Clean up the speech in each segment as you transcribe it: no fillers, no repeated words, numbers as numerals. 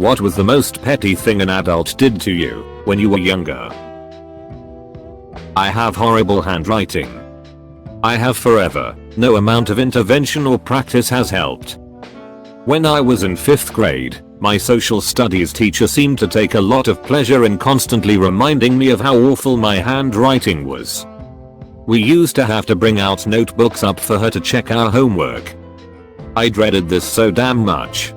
What was the most petty thing an adult did to you when you were younger? I have horrible handwriting. I have forever. No amount of intervention or practice has helped. When I was in 5th grade, my social studies teacher seemed to take a lot of pleasure in constantly reminding me of how awful my handwriting was. We used to have to bring out notebooks up for her to check our homework. I dreaded this so damn much.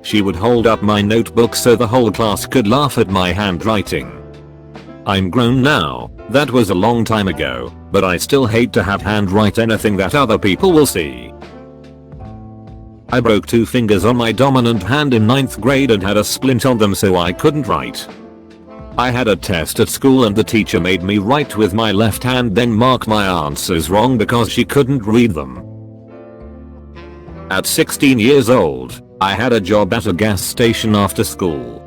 She would hold up my notebook so the whole class could laugh at my handwriting. I'm grown now, that was a long time ago, but I still hate to have handwrite anything that other people will see. I broke 2 fingers on my dominant hand in 9th grade and had a splint on them so I couldn't write. I had a test at school and the teacher made me write with my left hand then mark my answers wrong because she couldn't read them. At 16 years old, I had a job at a gas station after school.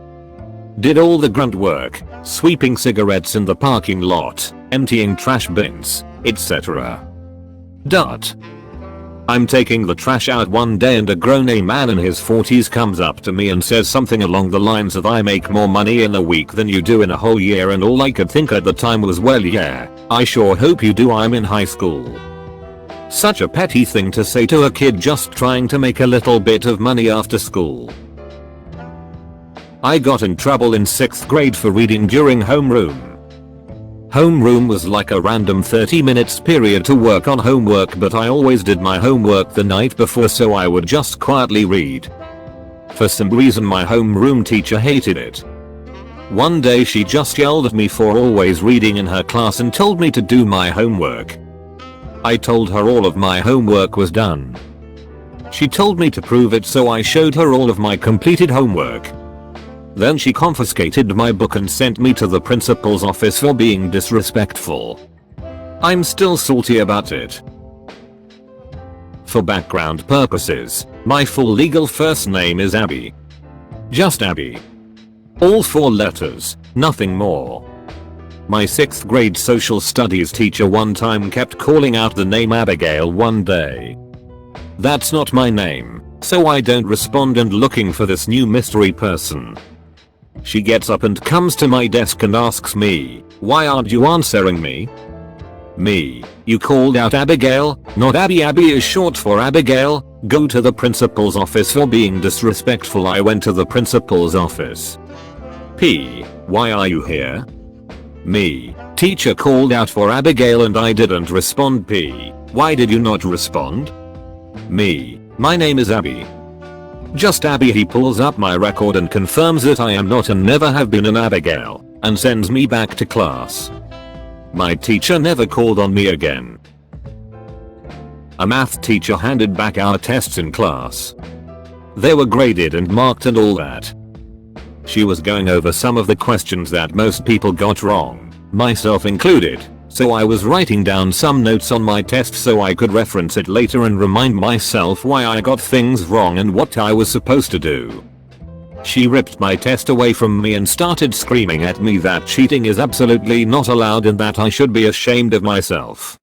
Did all the grunt work, sweeping cigarettes in the parking lot, emptying trash bins, etc. I'm taking the trash out one day and a grown man in his 40s comes up to me and says something along the lines of I make more money in a week than you do in a whole year, and all I could think at the time was, well yeah, I sure hope you do, I'm in high school. Such a petty thing to say to a kid just trying to make a little bit of money after school. I got in trouble in 6th grade for reading during homeroom. Homeroom was like a random 30 minutes period to work on homework, but I always did my homework the night before so I would just quietly read. For some reason my homeroom teacher hated it. One day she just yelled at me for always reading in her class and told me to do my homework. I told her all of my homework was done. She told me to prove it, so I showed her all of my completed homework. Then she confiscated my book and sent me to the principal's office for being disrespectful. I'm still salty about it. For background purposes, my full legal first name is Abby. Just Abby. All 4 letters, nothing more. My 6th grade social studies teacher one time kept calling out the name Abigail one day. That's not my name, so I don't respond and looking for this new mystery person. She gets up and comes to my desk and asks me, why aren't you answering me? Me, you called out Abigail, not Abby. Abby is short for Abigail. Go to the principal's office for being disrespectful. I went to the principal's office. P, why are you here? Me, teacher called out for Abigail and I didn't respond. P, why did you not respond? Me, my name is Abby. Just Abby. He pulls up my record and confirms that I am not and never have been an Abigail, and sends me back to class. My teacher never called on me again. A math teacher handed back our tests in class. They were graded and marked and all that. She was going over some of the questions that most people got wrong, myself included, so I was writing down some notes on my test so I could reference it later and remind myself why I got things wrong and what I was supposed to do. She ripped my test away from me and started screaming at me that cheating is absolutely not allowed and that I should be ashamed of myself.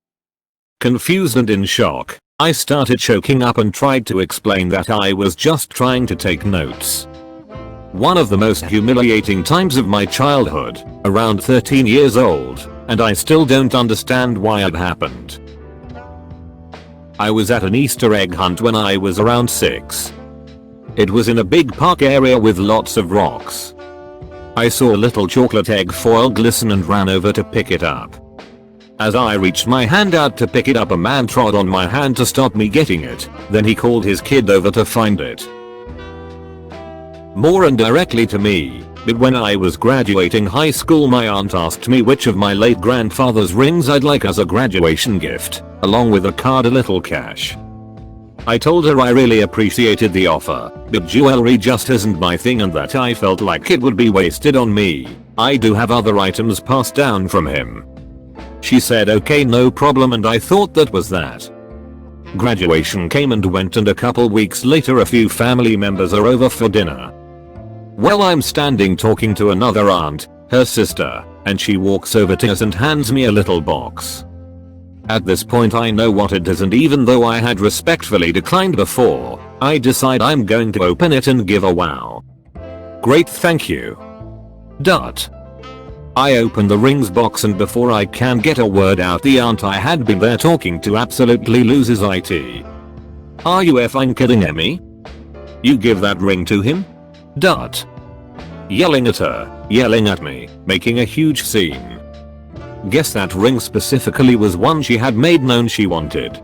Confused and in shock, I started choking up and tried to explain that I was just trying to take notes. One of the most humiliating times of my childhood, around 13 years old, and I still don't understand why it happened. I was at an Easter egg hunt when I was around 6. It was in a big park area with lots of rocks. I saw a little chocolate egg foil glisten and ran over to pick it up. As I reached my hand out to pick it up, a man trod on my hand to stop me getting it, then he called his kid over to find it. More indirectly to me, but when I was graduating high school, my aunt asked me which of my late grandfather's rings I'd like as a graduation gift, along with a card and little cash. I told her I really appreciated the offer, but jewelry just isn't my thing and that I felt like it would be wasted on me. I do have other items passed down from him. She said okay, no problem, and I thought that was that. Graduation came and went, and a couple weeks later a few family members are over for dinner. Well, I'm standing talking to another aunt, her sister, and she walks over to us and hands me a little box. At this point I know what it is, and even though I had respectfully declined before, I decide I'm going to open it and give a wow. Great, thank you. Dot. I opened the rings box and before I can get a word out, the aunt I had been there talking to absolutely loses it. Are you effing kidding me? You give that ring to him? Dot. Yelling at her, yelling at me, making a huge scene. Guess that ring specifically was one she had made known she wanted.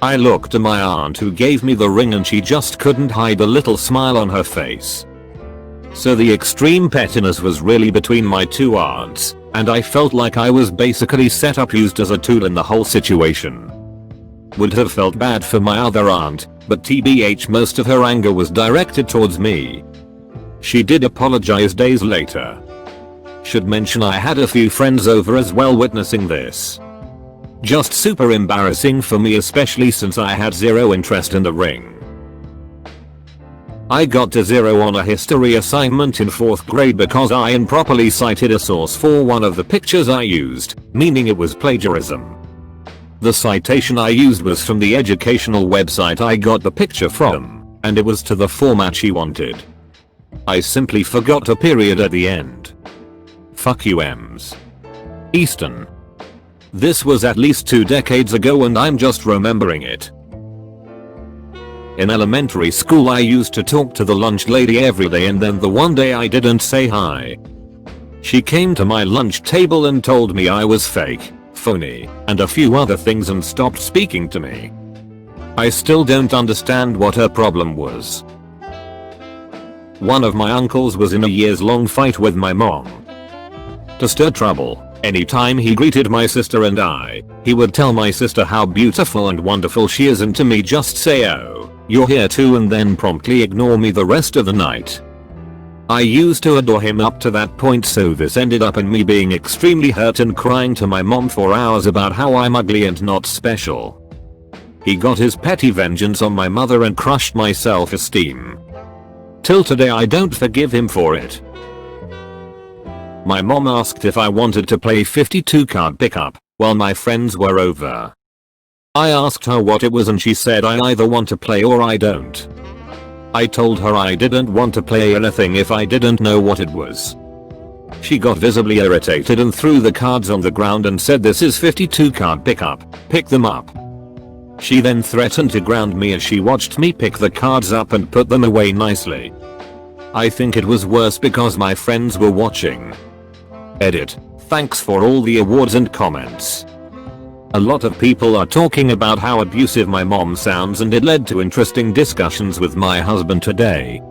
I looked at my aunt who gave me the ring and she just couldn't hide the little smile on her face. So the extreme pettiness was really between my two aunts, and I felt like I was basically set up, used as a tool in the whole situation. Would have felt bad for my other aunt, but TBH most of her anger was directed towards me. She did apologize days later. Should mention I had a few friends over as well witnessing this. Just super embarrassing for me, especially since I had zero interest in the ring. I got a 0 on a history assignment in 4th grade because I improperly cited a source for one of the pictures I used, meaning it was plagiarism. The citation I used was from the educational website I got the picture from, and it was to the format she wanted. I simply forgot a period at the end. Fuck you, Ems. Easton. This was at least 2 decades ago and I'm just remembering it. In elementary school I used to talk to the lunch lady every day, and then the one day I didn't say hi. She came to my lunch table and told me I was fake, phony, and a few other things and stopped speaking to me. I still don't understand what her problem was. One of my uncles was in a years-long fight with my mom. To stir trouble, anytime he greeted my sister and I, he would tell my sister how beautiful and wonderful she is and to me just say, "Oh, you're here too," and then promptly ignore me the rest of the night. I used to adore him up to that point, so this ended up in me being extremely hurt and crying to my mom for hours about how I'm ugly and not special. He got his petty vengeance on my mother and crushed my self-esteem. Till today I don't forgive him for it. My mom asked if I wanted to play 52 card pickup while my friends were over. I asked her what it was and she said I either want to play or I don't. I told her I didn't want to play anything if I didn't know what it was. She got visibly irritated and threw the cards on the ground and said, "This is 52 card pickup, pick them up." She then threatened to ground me as she watched me pick the cards up and put them away nicely. I think it was worse because my friends were watching. Edit. Thanks for all the awards and comments. A lot of people are talking about how abusive my mom sounds, and it led to interesting discussions with my husband today.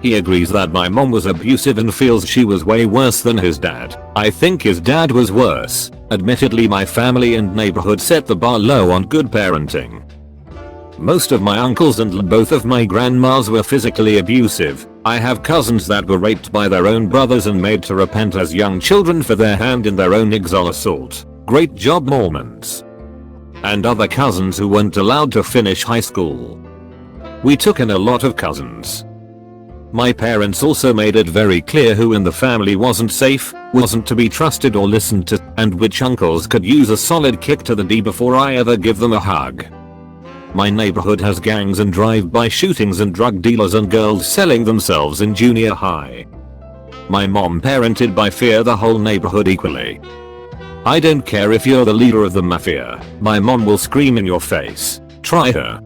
He agrees that my mom was abusive and feels she was way worse than his dad. I think his dad was worse. Admittedly, my family and neighborhood set the bar low on good parenting. Most of my uncles and both of my grandmas were physically abusive. I have cousins that were raped by their own brothers and made to repent as young children for their hand in their own sexual assault. Great job, Mormons. And other cousins who weren't allowed to finish high school. We took in a lot of cousins. My parents also made it very clear who in the family wasn't safe, wasn't to be trusted or listened to, and which uncles could use a solid kick to the D before I ever give them a hug. My neighborhood has gangs and drive-by shootings and drug dealers and girls selling themselves in junior high. My mom parented by fear the whole neighborhood equally. I don't care if you're the leader of the mafia, my mom will scream in your face. Try her.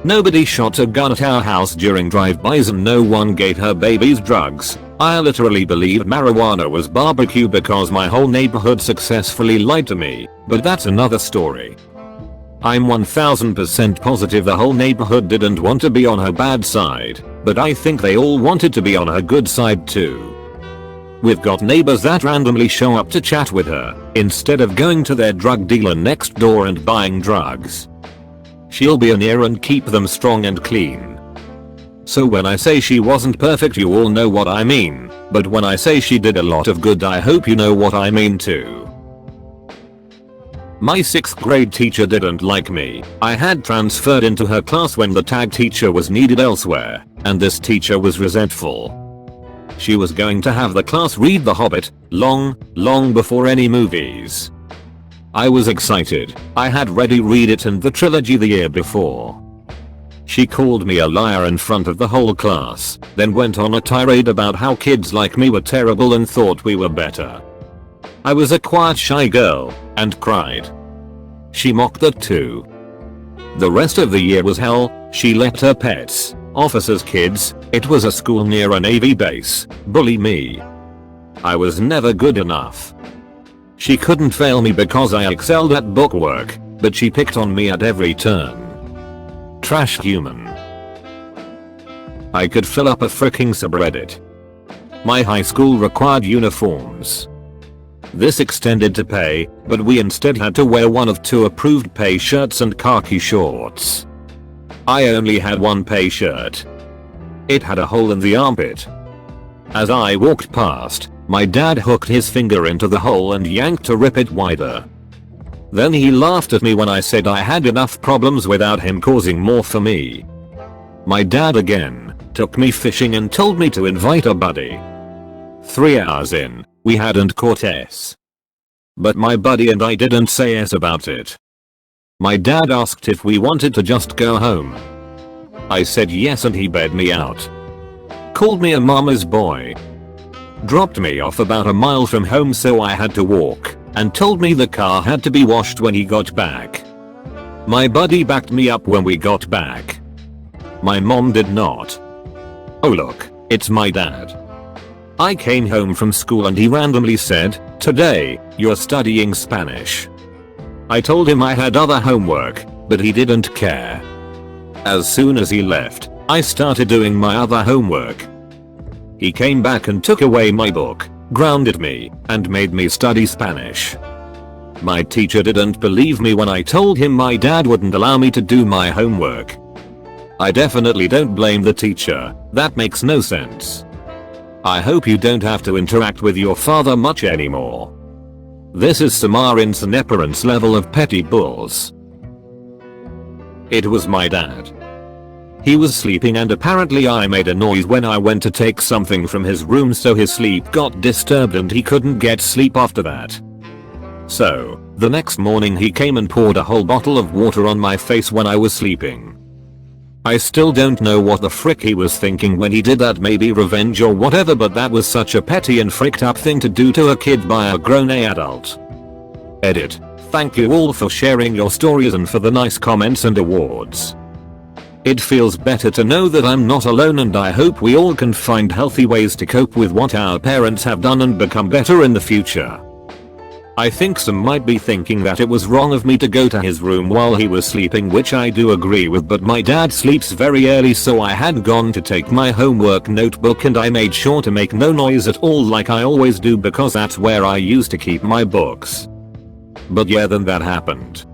Nobody shot a gun at our house during drive-bys and no one gave her babies drugs. I literally believed marijuana was barbecue because my whole neighborhood successfully lied to me, but that's another story. I'm 1000% positive the whole neighborhood didn't want to be on her bad side, but I think they all wanted to be on her good side too. We've got neighbors that randomly show up to chat with her, instead of going to their drug dealer next door and buying drugs. She'll be near and keep them strong and clean. So when I say she wasn't perfect, you all know what I mean, but when I say she did a lot of good, I hope you know what I mean too. My 6th grade teacher didn't like me. I had transferred into her class when the tag teacher was needed elsewhere, and this teacher was resentful. She was going to have the class read The Hobbit, long before any movies. I was excited. I had read it and the trilogy the year before. She called me a liar in front of the whole class, then went on a tirade about how kids like me were terrible and thought we were better. I was a quiet shy girl, and cried. She mocked that too. The rest of the year was hell. She let her pets, officers' kids, it was a school near a Navy base, bully me. I was never good enough. She couldn't fail me because I excelled at bookwork, but she picked on me at every turn. Trash human. I could fill up a freaking subreddit. My high school required uniforms. This extended to pay, but we instead had to wear one of 2 approved pay shirts and khaki shorts. I only had one pay shirt. It had a hole in the armpit. As I walked past, my dad hooked his finger into the hole and yanked to rip it wider. Then he laughed at me when I said I had enough problems without him causing more for me. My dad again took me fishing and told me to invite a buddy. 3 hours in, we hadn't caught S. But my buddy and I didn't say S about it. My dad asked if we wanted to just go home. I said yes and he bailed me out. Called me a mama's boy. Dropped me off about a mile from home so I had to walk, and told me the car had to be washed when he got back. My buddy backed me up when we got back. My mom did not. Oh look, it's my dad. I came home from school and he randomly said, "Today, you're studying Spanish." I told him I had other homework, but he didn't care. As soon as he left, I started doing my other homework. He came back and took away my book, grounded me, and made me study Spanish. My teacher didn't believe me when I told him my dad wouldn't allow me to do my homework. I definitely don't blame the teacher, that makes no sense. I hope you don't have to interact with your father much anymore. This is Samarin Seneparent's level of petty bulls. It was my dad. He was sleeping and apparently I made a noise when I went to take something from his room, so his sleep got disturbed and he couldn't get sleep after that. So, the next morning he came and poured a whole bottle of water on my face when I was sleeping. I still don't know what the frick he was thinking when he did that, maybe revenge or whatever, but that was such a petty and fricked up thing to do to a kid by a grown adult. Edit. Thank you all for sharing your stories and for the nice comments and awards. It feels better to know that I'm not alone, and I hope we all can find healthy ways to cope with what our parents have done and become better in the future. I think some might be thinking that it was wrong of me to go to his room while he was sleeping, which I do agree with, but my dad sleeps very early, so I had gone to take my homework notebook and I made sure to make no noise at all like I always do, because that's where I used to keep my books. But yeah, then that happened.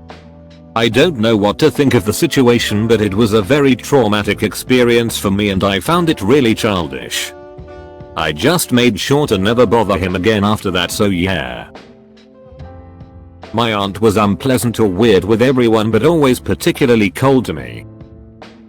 I don't know what to think of the situation, but it was a very traumatic experience for me and I found it really childish. I just made sure to never bother him again after that, so yeah. My aunt was unpleasant or weird with everyone, but always particularly cold to me.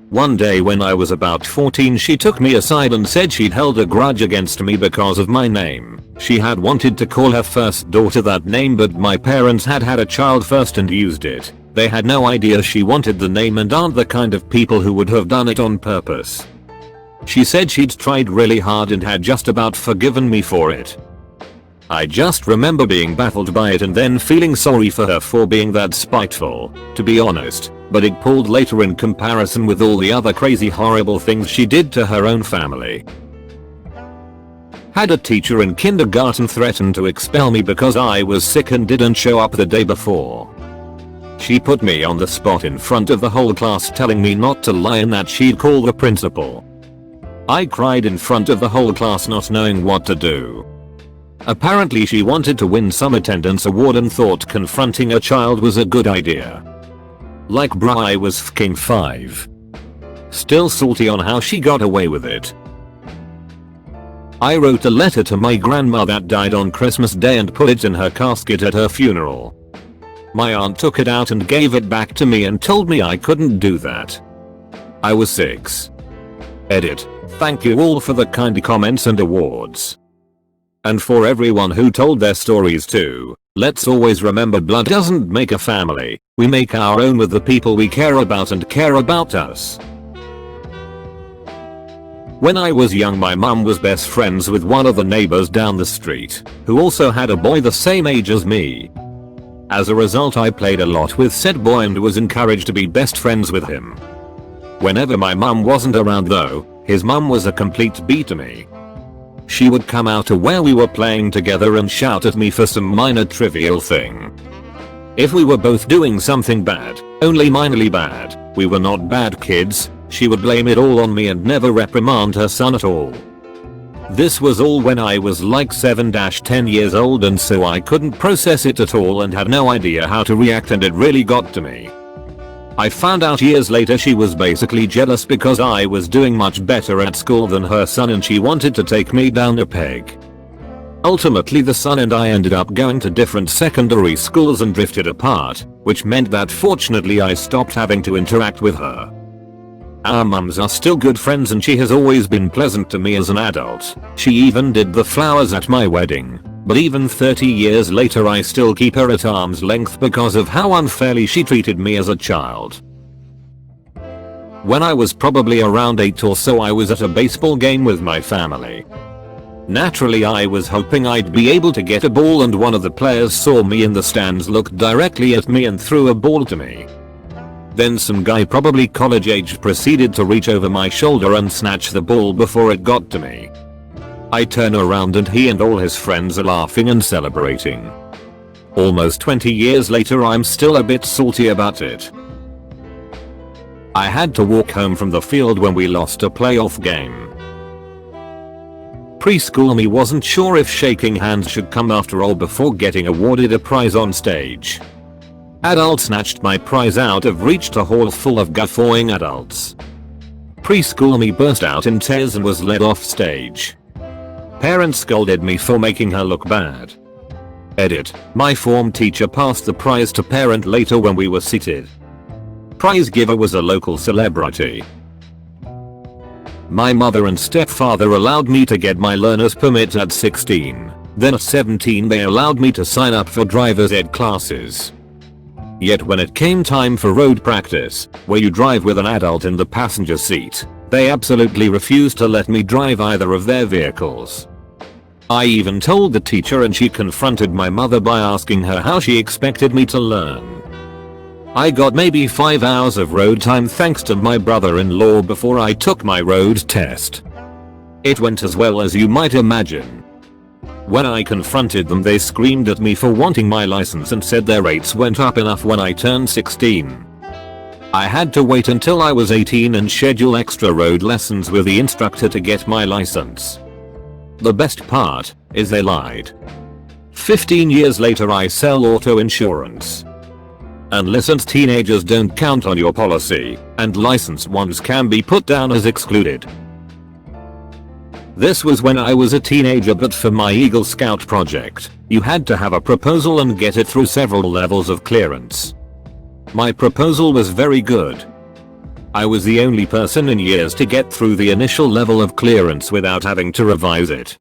One day when I was about 14, she took me aside and said she'd held a grudge against me because of my name. She had wanted to call her first daughter that name, but my parents had had a child first and used it. They had no idea she wanted the name and aren't the kind of people who would have done it on purpose. She said she'd tried really hard and had just about forgiven me for it. I just remember being baffled by it and then feeling sorry for her for being that spiteful, to be honest, but it pulled later in comparison with all the other crazy horrible things she did to her own family. Had a teacher in kindergarten threaten to expel me because I was sick and didn't show up the day before. She put me on the spot in front of the whole class, telling me not to lie and that she'd call the principal. I cried in front of the whole class, not knowing what to do. Apparently she wanted to win some attendance award and thought confronting a child was a good idea. Like bruh, I was fucking 5. Still salty on how she got away with it. I wrote a letter to my grandma that died on Christmas Day and put it in her casket at her funeral. My aunt took it out and gave it back to me and told me I couldn't do that. I was 6. Edit. Thank you all for the kind comments and awards. And for everyone who told their stories too, let's always remember blood doesn't make a family, we make our own with the people we care about and care about us. When I was young, my mum was best friends with one of the neighbors down the street, who also had a boy the same age as me. As a result, I played a lot with said boy and was encouraged to be best friends with him. Whenever my mum wasn't around though, his mum was a complete B to me. She would come out to where we were playing together and shout at me for some minor trivial thing. If we were both doing something bad, only minorly bad, we were not bad kids, she would blame it all on me and never reprimand her son at all. This was all when I was like 7-10 years old, and so I couldn't process it at all and had no idea how to react, and it really got to me. I found out years later she was basically jealous because I was doing much better at school than her son and she wanted to take me down a peg. Ultimately, the son and I ended up going to different secondary schools and drifted apart, which meant that fortunately I stopped having to interact with her. Our mums are still good friends and she has always been pleasant to me as an adult. She even did the flowers at my wedding. But even 30 years later I still keep her at arm's length because of how unfairly she treated me as a child. When I was probably around 8 or so, I was at a baseball game with my family. Naturally, I was hoping I'd be able to get a ball, and one of the players saw me in the stands, looked directly at me and threw a ball to me. Then some guy, probably college aged, proceeded to reach over my shoulder and snatch the ball before it got to me. I turn around and he and all his friends are laughing and celebrating. Almost 20 years later, I'm still a bit salty about it. I had to walk home from the field when we lost a playoff game. Preschool me wasn't sure if shaking hands should come after all before getting awarded a prize on stage. Adult snatched my prize out of reach to a hall full of guffawing adults. Preschool me burst out in tears and was led off stage. Parents scolded me for making her look bad. Edit. My form teacher passed the prize to parent later when we were seated. Prize giver was a local celebrity. My mother and stepfather allowed me to get my learner's permit at 16. Then at 17 they allowed me to sign up for driver's ed classes. Yet when it came time for road practice, where you drive with an adult in the passenger seat, they absolutely refused to let me drive either of their vehicles. I even told the teacher and she confronted my mother by asking her how she expected me to learn. I got maybe 5 hours of road time thanks to my brother-in-law before I took my road test. It went as well as you might imagine. When I confronted them, they screamed at me for wanting my license and said their rates went up enough when I turned 16. I had to wait until I was 18 and schedule extra road lessons with the instructor to get my license. The best part is they lied. 15 years later I sell auto insurance. Unlicensed teenagers don't count on your policy, and licensed ones can be put down as excluded. This was when I was a teenager, but for my Eagle Scout project, you had to have a proposal and get it through several levels of clearance. My proposal was very good. I was the only person in years to get through the initial level of clearance without having to revise it.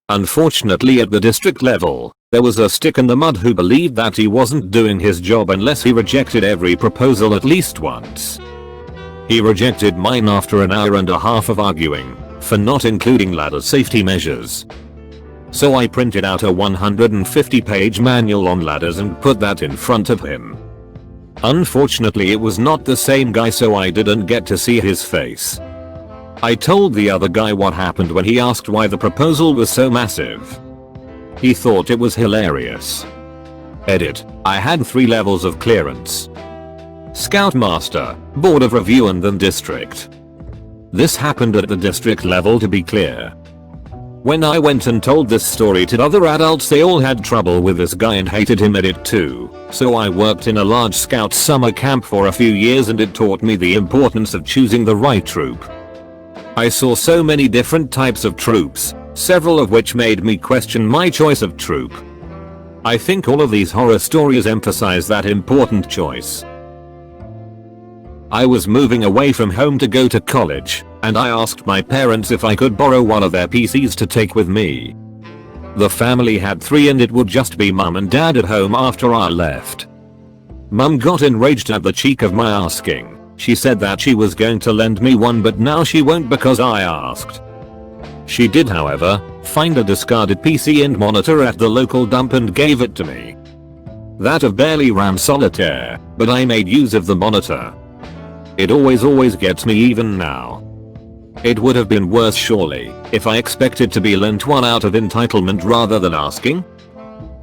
Unfortunately, at the district level, there was a stick in the mud who believed that he wasn't doing his job unless he rejected every proposal at least once. He rejected mine after an hour and a half of arguing, for not including ladder safety measures. So I printed out a 150-page manual on ladders and put that in front of him. Unfortunately, it was not the same guy, so I didn't get to see his face. I told the other guy what happened when he asked why the proposal was so massive. He thought it was hilarious. Edit. I had 3 levels of clearance: Scoutmaster, Board of Review, and then District. This happened at the district level, to be clear. When I went and told this story to other adults, they all had trouble with this guy and hated him at it too. So I worked in a large scout summer camp for a few years and it taught me the importance of choosing the right troop. I saw so many different types of troops, several of which made me question my choice of troop. I think all of these horror stories emphasize that important choice. I was moving away from home to go to college, and I asked my parents if I could borrow one of their PCs to take with me. The family had 3 and it would just be mum and dad at home after I left. Mum got enraged at the cheek of my asking, She said that she was going to lend me one but now she won't because I asked. She did, however, find a discarded PC and monitor at the local dump and gave it to me. That of barely ran solitaire, but I made use of the monitor. It always gets me even now. It would have been worse surely, if I expected to be lent one out of entitlement rather than asking.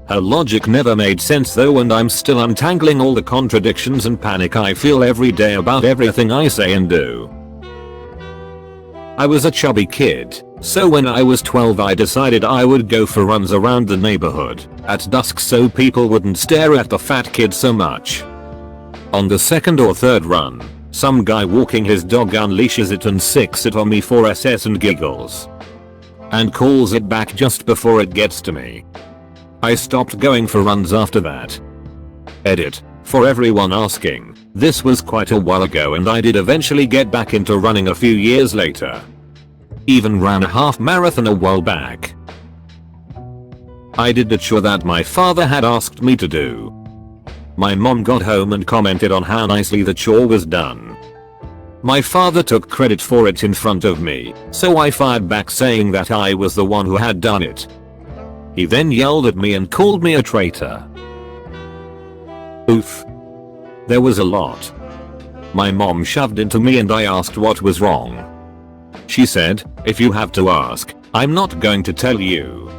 Her logic never made sense though, and I'm still untangling all the contradictions and panic I feel every day about everything I say and do. I was a chubby kid, so when I was 12 I decided I would go for runs around the neighborhood at dusk so people wouldn't stare at the fat kid so much. On the second or third run, some guy walking his dog unleashes it and sicks it on me for SS and giggles. And calls it back just before it gets to me. I stopped going for runs after that. Edit. For everyone asking, this was quite a while ago and I did eventually get back into running a few years later. Even ran a half marathon a while back. I did the chore that my father had asked me to do. My mom got home and commented on how nicely the chore was done. My father took credit for it in front of me, so I fired back saying that I was the one who had done it. He then yelled at me and called me a traitor. Oof. There was a lot. My mom shoved into me and I asked what was wrong. She said, if you have to ask, I'm not going to tell you.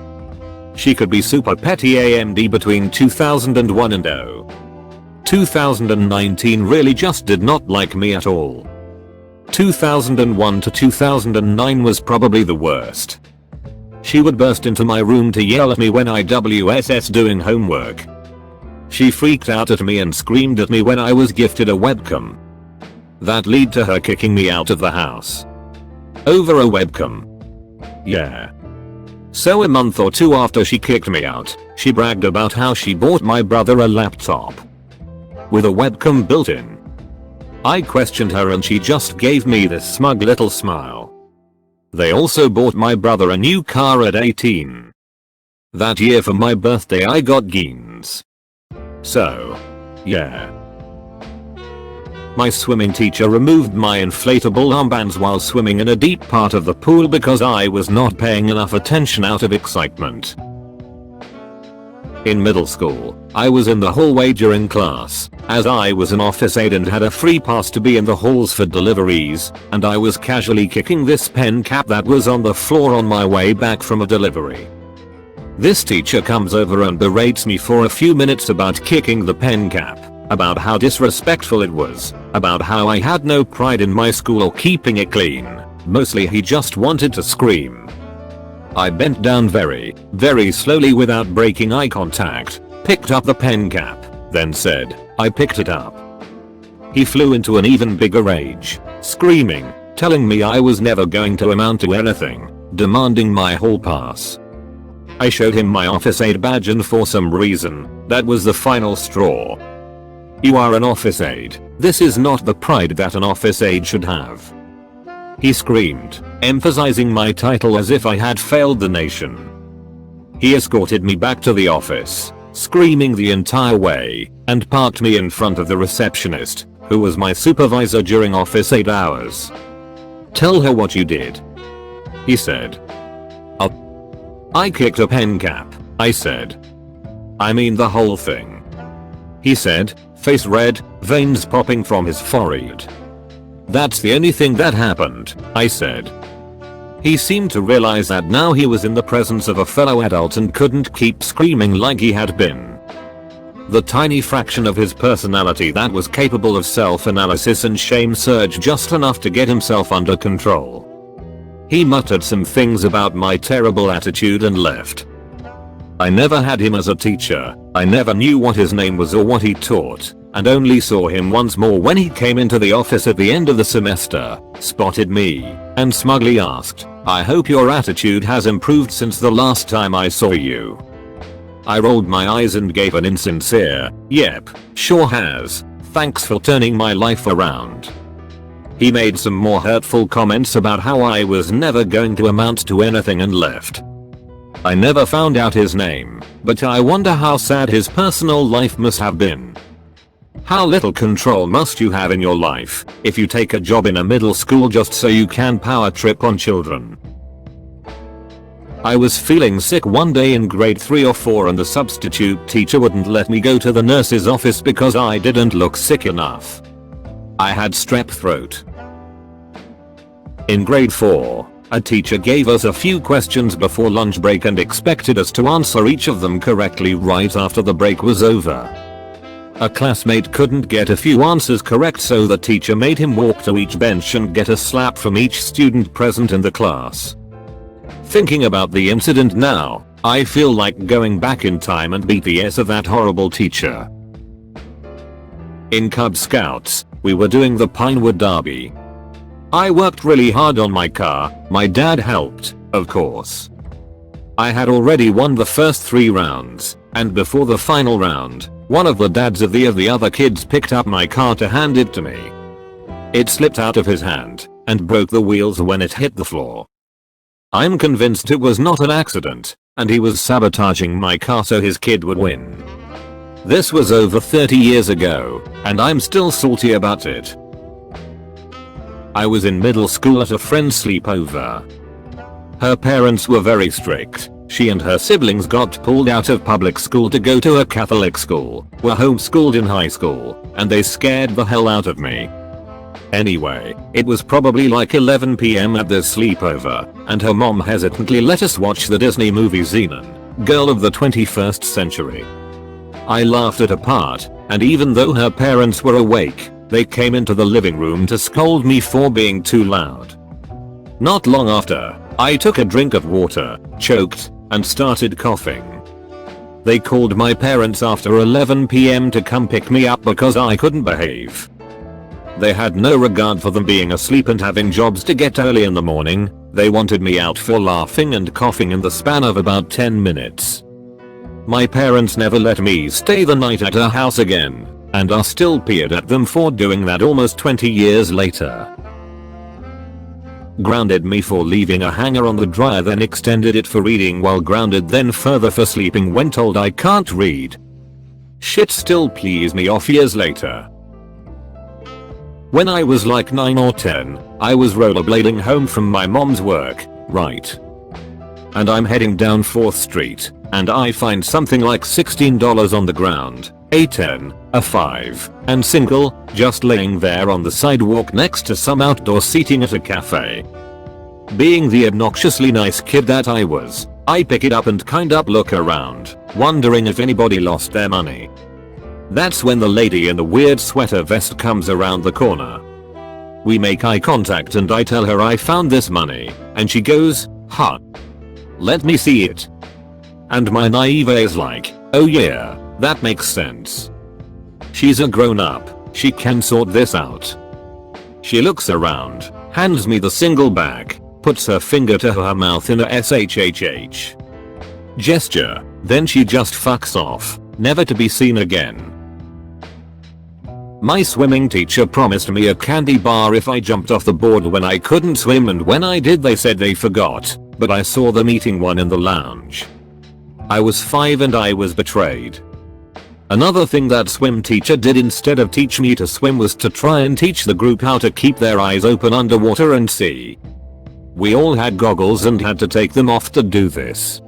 She could be super petty AMD between 2001 and 2019 really just did not like me at all. 2001 to 2009 was probably the worst. She would burst into my room to yell at me when I WSS doing homework. She freaked out at me and screamed at me when I was gifted a webcam. That led to her kicking me out of the house. Over a webcam. Yeah. So a month or two after she kicked me out, she bragged about how she bought my brother a laptop with a webcam built in. I questioned her and she just gave me this smug little smile. They also bought my brother a new car at 18. That year for my birthday I got jeans. So, yeah. My swimming teacher removed my inflatable armbands while swimming in a deep part of the pool because I was not paying enough attention out of excitement. In middle school, I was in the hallway during class, as I was an office aide and had a free pass to be in the halls for deliveries, and I was casually kicking this pen cap that was on the floor on my way back from a delivery. This teacher comes over and berates me for a few minutes about kicking the pen cap, about how disrespectful it was, about how I had no pride in my school or keeping it clean. Mostly he just wanted to scream. I bent down very slowly without breaking eye contact, picked up the pen cap, then said, I picked it up. He flew into an even bigger rage, screaming, telling me I was never going to amount to anything, demanding my hall pass. I showed him my office aide badge and for some reason, that was the final straw. You are an office aide. This is not the pride that an office aide should have. He screamed, emphasizing my title as if I had failed the nation. He escorted me back to the office, screaming the entire way, and parked me in front of the receptionist, who was my supervisor during office aide hours. Tell her what you did, he said. I kicked a pen cap, I said. I mean the whole thing, he said, face red, veins popping from his forehead. That's the only thing that happened, I said. He seemed to realize that now he was in the presence of a fellow adult and couldn't keep screaming like he had been. The tiny fraction of his personality that was capable of self-analysis and shame surged just enough to get himself under control. He muttered some things about my terrible attitude and left. I never had him as a teacher, I never knew what his name was or what he taught, and only saw him once more when he came into the office at the end of the semester, spotted me, and smugly asked, I hope your attitude has improved since the last time I saw you. I rolled my eyes and gave an insincere, yep, sure has, thanks for turning my life around. He made some more hurtful comments about how I was never going to amount to anything and left. I never found out his name, but I wonder how sad his personal life must have been. How little control must you have in your life if you take a job in a middle school just so you can power trip on children? I was feeling sick one day in grade 3 or 4 and the substitute teacher wouldn't let me go to the nurse's office because I didn't look sick enough. I had strep throat. In grade 4, a teacher gave us a few questions before lunch break and expected us to answer each of them correctly right after the break was over. A classmate couldn't get a few answers correct, so the teacher made him walk to each bench and get a slap from each student present in the class. Thinking about the incident now, I feel like going back in time and beat the ass of that horrible teacher. In Cub Scouts, we were doing the Pinewood Derby. I worked really hard on my car, my dad helped, of course. I had already won the first 3 rounds, and before the final round, one of the dads of the other kids picked up my car to hand it to me. It slipped out of his hand and broke the wheels when it hit the floor. I'm convinced it was not an accident, and he was sabotaging my car so his kid would win. This was over 30 years ago, and I'm still salty about it. I was in middle school at a friend's sleepover. Her parents were very strict. She and her siblings got pulled out of public school to go to a Catholic school, were homeschooled in high school, and they scared the hell out of me. Anyway, it was probably like 11 PM at this sleepover, and her mom hesitantly let us watch the Disney movie Xenon, Girl of the 21st Century. I laughed at a part, and even though her parents were awake, they came into the living room to scold me for being too loud. Not long after, I took a drink of water, choked, and started coughing. They called my parents after 11 PM to come pick me up because I couldn't behave. They had no regard for them being asleep and having jobs to get early in the morning. They wanted me out for laughing and coughing in the span of about 10 minutes. My parents never let me stay the night at our house again, and are still peeved at them for doing that almost 20 years later. Grounded me for leaving a hanger on the dryer, then extended it for reading while grounded, then further for sleeping when told I can't read. Shit still pees me off years later. When I was like 9 or 10, I was rollerblading home from my mom's work, right? And I'm heading down 4th Street, and I find something like $16 on the ground, a 10, a 5, and single, just laying there on the sidewalk next to some outdoor seating at a cafe. Being the obnoxiously nice kid that I was, I pick it up and kind of look around, wondering if anybody lost their money. That's when the lady in the weird sweater vest comes around the corner. We make eye contact and I tell her I found this money, and she goes, "Huh? Let me see it." And my naive is like, "Oh yeah, that makes sense. She's a grown up, she can sort this out." She looks around, hands me the single bag, puts her finger to her mouth in a SHHH gesture, then she just fucks off, never to be seen again. My swimming teacher promised me a candy bar if I jumped off the board when I couldn't swim, and when I did they said they forgot, but I saw them eating one in the lounge. I was 5 and I was betrayed. Another thing that swim teacher did instead of teach me to swim was to try and teach the group how to keep their eyes open underwater and see. We all had goggles and had to take them off to do this.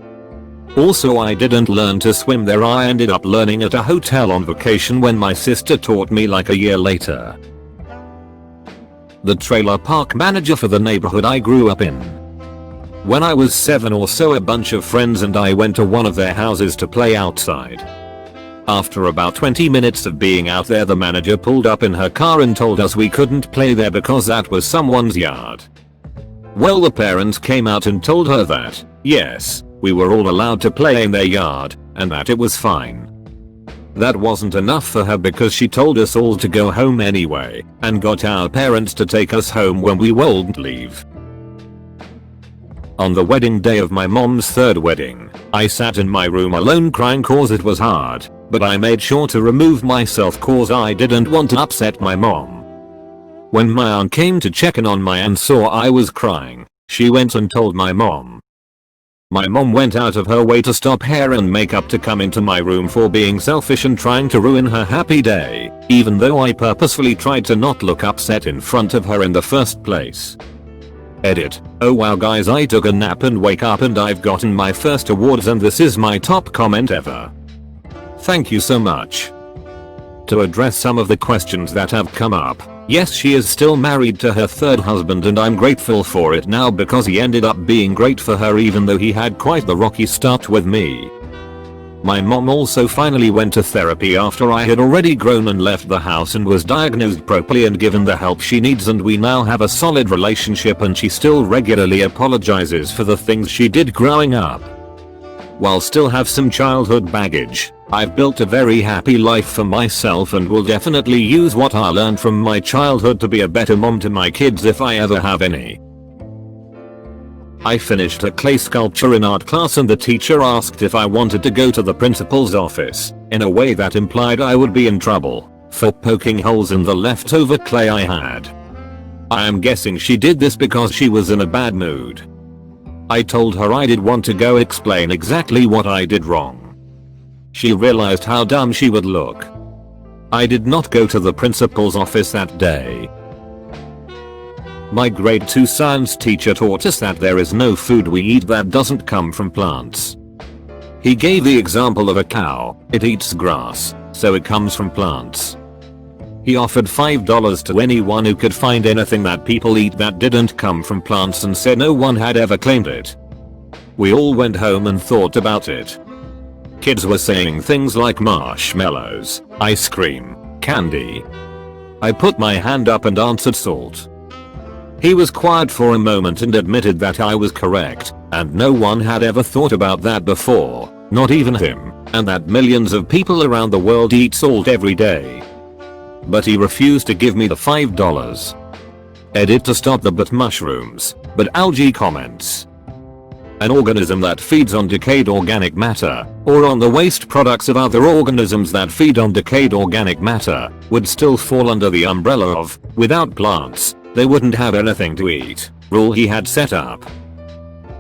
Also, I didn't learn to swim there. I ended up learning at a hotel on vacation when my sister taught me like a year later. The trailer park manager for the neighborhood I grew up in. When I was 7 or so, a bunch of friends and I went to one of their houses to play outside. After about 20 minutes of being out there, the manager pulled up in her car and told us we couldn't play there because that was someone's yard. Well, the parents came out and told her that, yes, we were all allowed to play in their yard, and that it was fine. That wasn't enough for her because she told us all to go home anyway, and got our parents to take us home when we wouldn't leave. On the wedding day of my mom's 3rd wedding, I sat in my room alone crying cause it was hard, but I made sure to remove myself cause I didn't want to upset my mom. When my aunt came to check in on my and saw I was crying, she went and told my mom. My mom went out of her way to stop hair and makeup to come into my room for being selfish and trying to ruin her happy day, even though I purposefully tried to not look upset in front of her in the first place. Edit. Oh wow guys, I took a nap and wake up and I've gotten my first awards and this is my top comment ever. Thank you so much. To address some of the questions that have come up, yes, she is still married to her third husband and I'm grateful for it now because he ended up being great for her even though he had quite the rocky start with me. My mom also finally went to therapy after I had already grown and left the house and was diagnosed properly and given the help she needs, and we now have a solid relationship and she still regularly apologizes for the things she did growing up. While still have some childhood baggage, I've built a very happy life for myself and will definitely use what I learned from my childhood to be a better mom to my kids if I ever have any. I finished a clay sculpture in art class and the teacher asked if I wanted to go to the principal's office, in a way that implied I would be in trouble for poking holes in the leftover clay I had. I am guessing she did this because she was in a bad mood. I told her I did want to go explain exactly what I did wrong. She realized how dumb she would look. I did not go to the principal's office that day. My grade 2 science teacher taught us that there is no food we eat that doesn't come from plants. He gave the example of a cow. It eats grass, so it comes from plants. He offered $5 to anyone who could find anything that people eat that didn't come from plants and said no one had ever claimed it. We all went home and thought about it. Kids were saying things like marshmallows, ice cream, candy. I put my hand up and answered salt. He was quiet for a moment and admitted that I was correct, and no one had ever thought about that before, not even him, and that millions of people around the world eat salt every day. But he refused to give me the $5. Edit to stop the but mushrooms, but algae comments. An organism that feeds on decayed organic matter, or on the waste products of other organisms that feed on decayed organic matter, would still fall under the umbrella of, without plants, they wouldn't have anything to eat, rule he had set up.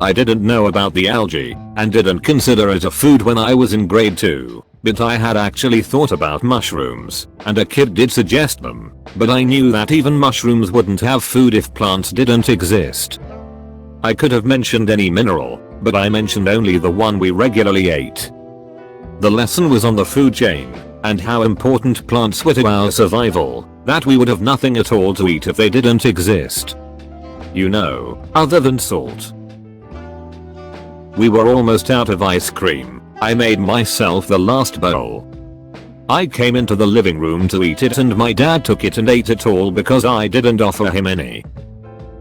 I didn't know about the algae, and didn't consider it a food when I was in grade 2, but I had actually thought about mushrooms, and a kid did suggest them, but I knew that even mushrooms wouldn't have food if plants didn't exist. I could have mentioned any mineral, but I mentioned only the one we regularly ate. The lesson was on the food chain, and how important plants were to our survival, that we would have nothing at all to eat if they didn't exist. You know, other than salt. We were almost out of ice cream. I made myself the last bowl. I came into the living room to eat it and my dad took it and ate it all because I didn't offer him any.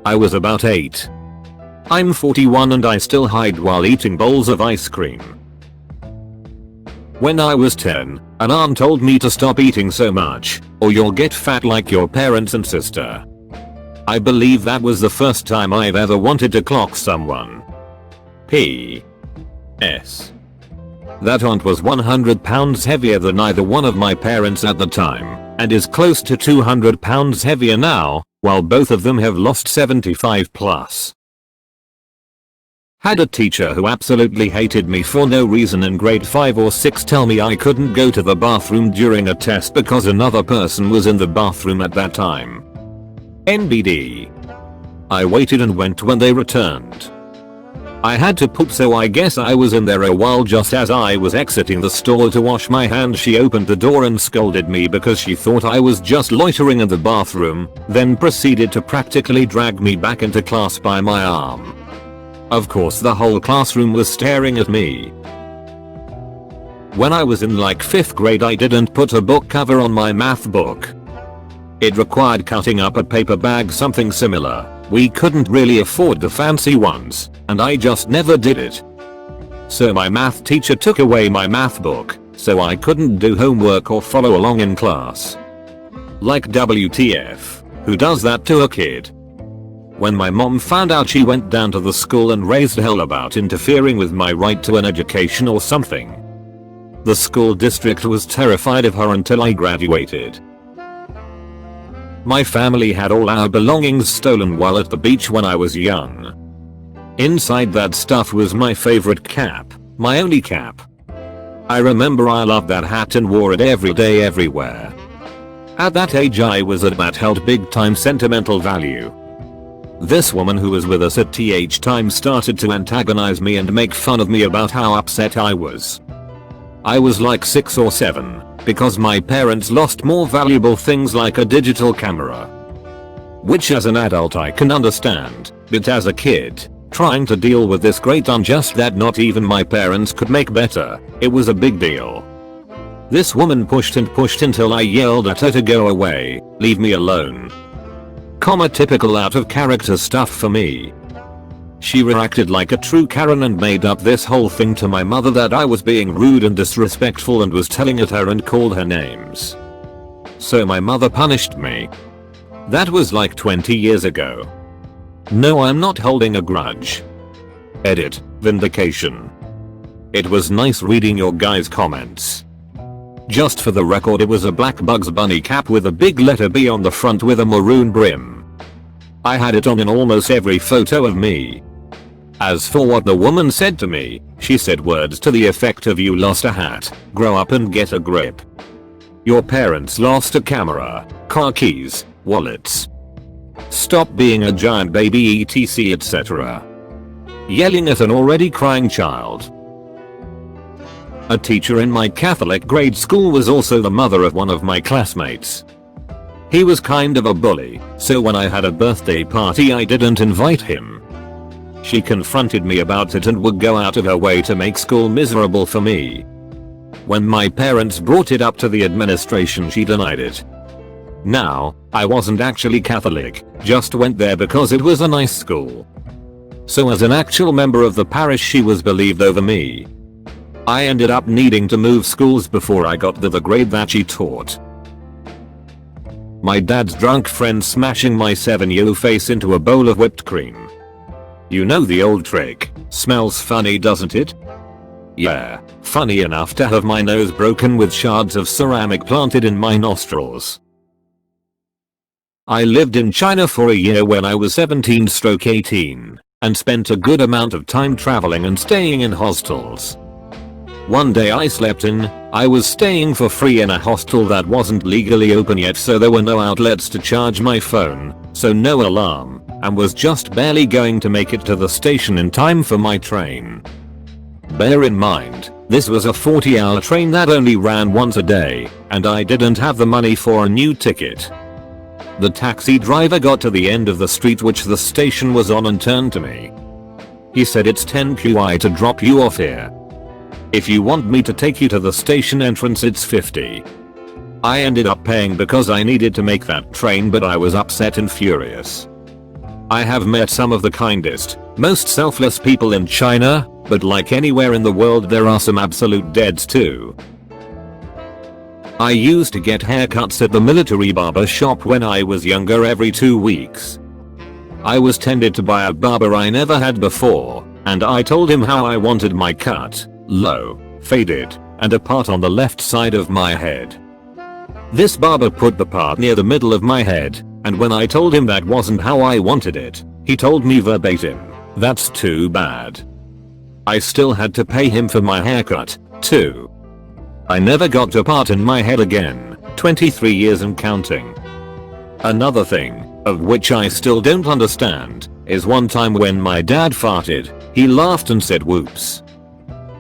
I was about 8. I'm 41 and I still hide while eating bowls of ice cream. When I was 10, an aunt told me to stop eating so much, or you'll get fat like your parents and sister. I believe that was the first time I've ever wanted to clock someone. P.S. That aunt was 100 pounds heavier than either one of my parents at the time, and is close to 200 pounds heavier now, while both of them have lost 75 plus. Had a teacher who absolutely hated me for no reason in grade 5 or 6 tell me I couldn't go to the bathroom during a test because another person was in the bathroom at that time. NBD. I waited and went when they returned. I had to poop, so I guess I was in there a while. Just as I was exiting the stall to wash my hands, she opened the door and scolded me because she thought I was just loitering in the bathroom, then proceeded to practically drag me back into class by my arm. Of course the whole classroom was staring at me. When I was in like 5th grade, I didn't put a book cover on my math book. It required cutting up a paper bag, something similar. We couldn't really afford the fancy ones, and I just never did it. So my math teacher took away my math book, so I couldn't do homework or follow along in class. Like WTF, who does that to a kid? When my mom found out, she went down to the school and raised hell about interfering with my right to an education or something. The school district was terrified of her until I graduated. My family had all our belongings stolen while at the beach when I was young. Inside that stuff was my favorite cap, my only cap. I remember I loved that hat and wore it every day everywhere. At that age I was at that held big time sentimental value. This woman who was with us at th time started to antagonize me and make fun of me about how upset I was. I was like 6 or 7, because my parents lost more valuable things like a digital camera. Which as an adult I can understand, but as a kid, trying to deal with this great unjust that not even my parents could make better, it was a big deal. This woman pushed and pushed until I yelled at her to go away, leave me alone. Typical out of character stuff for me. She reacted like a true Karen and made up this whole thing to my mother that I was being rude and disrespectful and was telling at her and called her names. So my mother punished me. That was like 20 years ago. No, I'm not holding a grudge. Edit, vindication. It was nice reading your guys' comments. Just for the record, it was a black Bugs Bunny cap with a big letter B on the front with a maroon brim. I had it on in almost every photo of me. As for what the woman said to me, she said words to the effect of "You lost a hat, grow up and get a grip. Your parents lost a camera, car keys, wallets. Stop being a giant baby etc etc." Yelling at an already crying child. A teacher in my Catholic grade school was also the mother of one of my classmates. He was kind of a bully, so when I had a birthday party I didn't invite him. She confronted me about it and would go out of her way to make school miserable for me. When my parents brought it up to the administration, she denied it. Now, I wasn't actually Catholic, just went there because it was a nice school. So as an actual member of the parish, she was believed over me. I ended up needing to move schools before I got to the grade that she taught. My dad's drunk friend smashing my 7-year-old face into a bowl of whipped cream. You know the old trick, smells funny doesn't it? Yeah, funny enough to have my nose broken with shards of ceramic planted in my nostrils. I lived in China for a year when I was 17/18, and spent a good amount of time traveling and staying in hostels. One day I slept in, I was staying for free in a hostel that wasn't legally open yet, so there were no outlets to charge my phone, so no alarm, and was just barely going to make it to the station in time for my train. Bear in mind, this was a 40-hour train that only ran once a day, and I didn't have the money for a new ticket. The taxi driver got to the end of the street which the station was on and turned to me. He said, "It's 10 QI to drop you off here. If you want me to take you to the station entrance, it's 50. I ended up paying because I needed to make that train, but I was upset and furious. I have met some of the kindest, most selfless people in China, but like anywhere in the world there are some absolute deads too. I used to get haircuts at the military barber shop when I was younger every 2 weeks. I was tended to by a barber I never had before, and I told him how I wanted my cut, low, faded, and a part on the left side of my head. This barber put the part near the middle of my head, and when I told him that wasn't how I wanted it, he told me verbatim, "That's too bad." I still had to pay him for my haircut, too. I never got a part in my head again, 23 years and counting. Another thing, of which I still don't understand, is one time when my dad farted, he laughed and said whoops.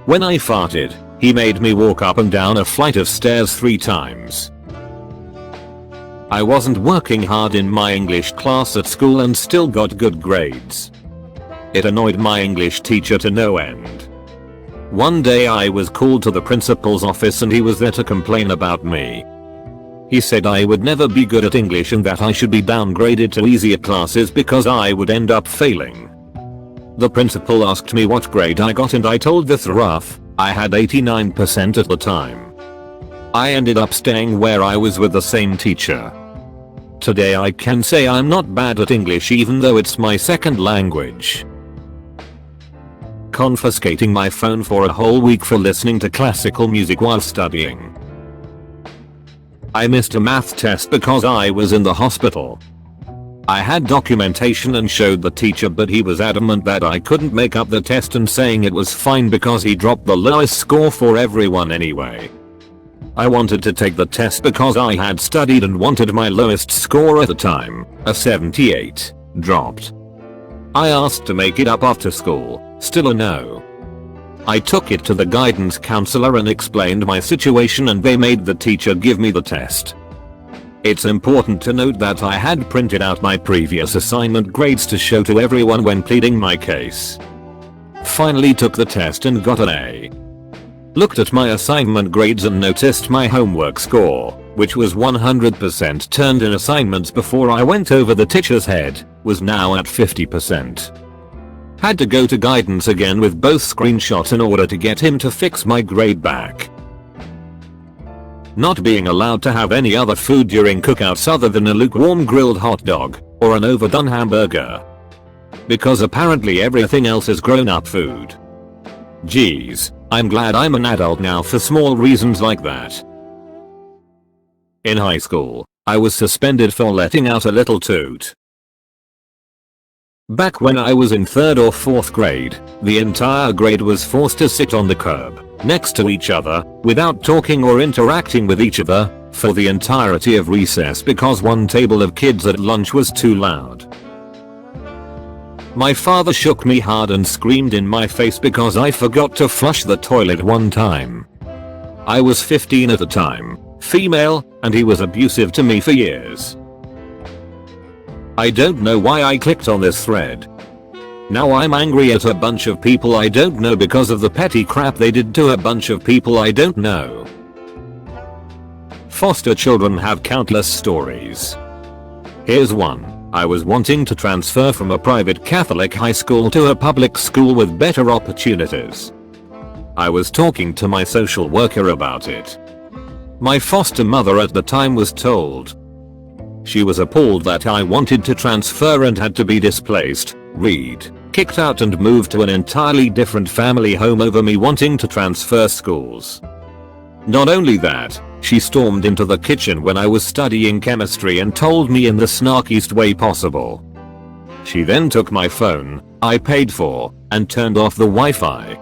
When I farted, he made me walk up and down a flight of stairs 3 times. I wasn't working hard in my English class at school and still got good grades. It annoyed my English teacher to no end. One day I was called to the principal's office and he was there to complain about me. He said I would never be good at English and that I should be downgraded to easier classes because I would end up failing. The principal asked me what grade I got and I told the rough, I had 89% at the time. I ended up staying where I was with the same teacher. Today I can say I'm not bad at English even though it's my second language. Confiscating my phone for a whole week for listening to classical music while studying. I missed a math test because I was in the hospital. I had documentation and showed the teacher, but he was adamant that I couldn't make up the test and saying it was fine because he dropped the lowest score for everyone anyway. I wanted to take the test because I had studied and wanted my lowest score at the time, a 78, dropped. I asked to make it up after school, still a no. I took it to the guidance counselor and explained my situation and they made the teacher give me the test. It's important to note that I had printed out my previous assignment grades to show to everyone when pleading my case. Finally took the test and got an A. Looked at my assignment grades and noticed my homework score, which was 100% turned in assignments before I went over the teacher's head, was now at 50%. Had to go to guidance again with both screenshots in order to get him to fix my grade back. Not being allowed to have any other food during cookouts other than a lukewarm grilled hot dog or an overdone hamburger. Because apparently everything else is grown-up food. Geez, I'm glad I'm an adult now for small reasons like that. In high school, I was suspended for letting out a little toot. Back when I was in 3rd or 4th grade, the entire grade was forced to sit on the curb, next to each other, without talking or interacting with each other, for the entirety of recess because one table of kids at lunch was too loud. My father shook me hard and screamed in my face because I forgot to flush the toilet one time. I was 15 at the time, female, and he was abusive to me for years. I don't know why I clicked on this thread. Now I'm angry at a bunch of people I don't know because of the petty crap they did to a bunch of people I don't know. Foster children have countless stories. Here's one. I was wanting to transfer from a private Catholic high school to a public school with better opportunities. I was talking to my social worker about it. My foster mother at the time was told. She was appalled that I wanted to transfer and had to be displaced, kicked out and moved to an entirely different family home over me wanting to transfer schools. Not only that, she stormed into the kitchen when I was studying chemistry and told me in the snarkiest way possible. She then took my phone, I paid for, and turned off the Wi-Fi.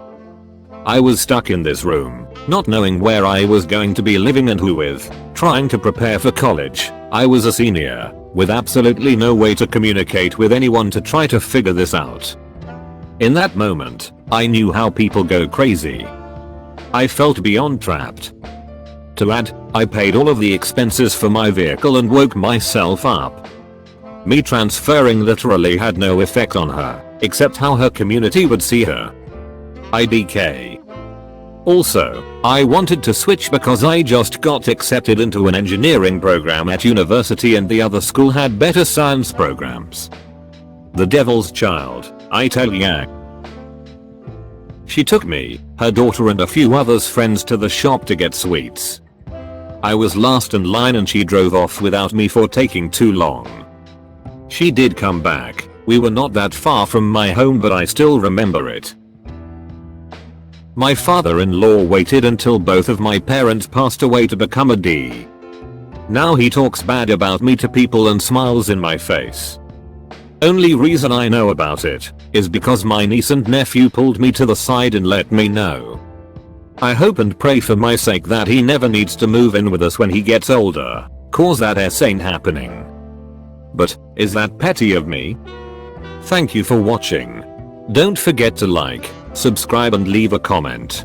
I was stuck in this room, not knowing where I was going to be living and who with, trying to prepare for college. I was a senior, with absolutely no way to communicate with anyone to try to figure this out. In that moment, I knew how people go crazy. I felt beyond trapped. To add, I paid all of the expenses for my vehicle and woke myself up. Me transferring literally had no effect on her, except how her community would see her. IDK. Also, I wanted to switch because I just got accepted into an engineering program at university and the other school had better science programs. The devil's child, I tell ya. She took me, her daughter and a few others' friends to the shop to get sweets. I was last in line and she drove off without me for taking too long. She did come back, we were not that far from my home but I still remember it. My father-in-law waited until both of my parents passed away to become a D. Now he talks bad about me to people and smiles in my face. Only reason I know about it is because my niece and nephew pulled me to the side and let me know. I hope and pray for my sake that he never needs to move in with us when he gets older, cause that ain't happening. But, is that petty of me? Thank you for watching. Don't forget to like, subscribe and leave a comment.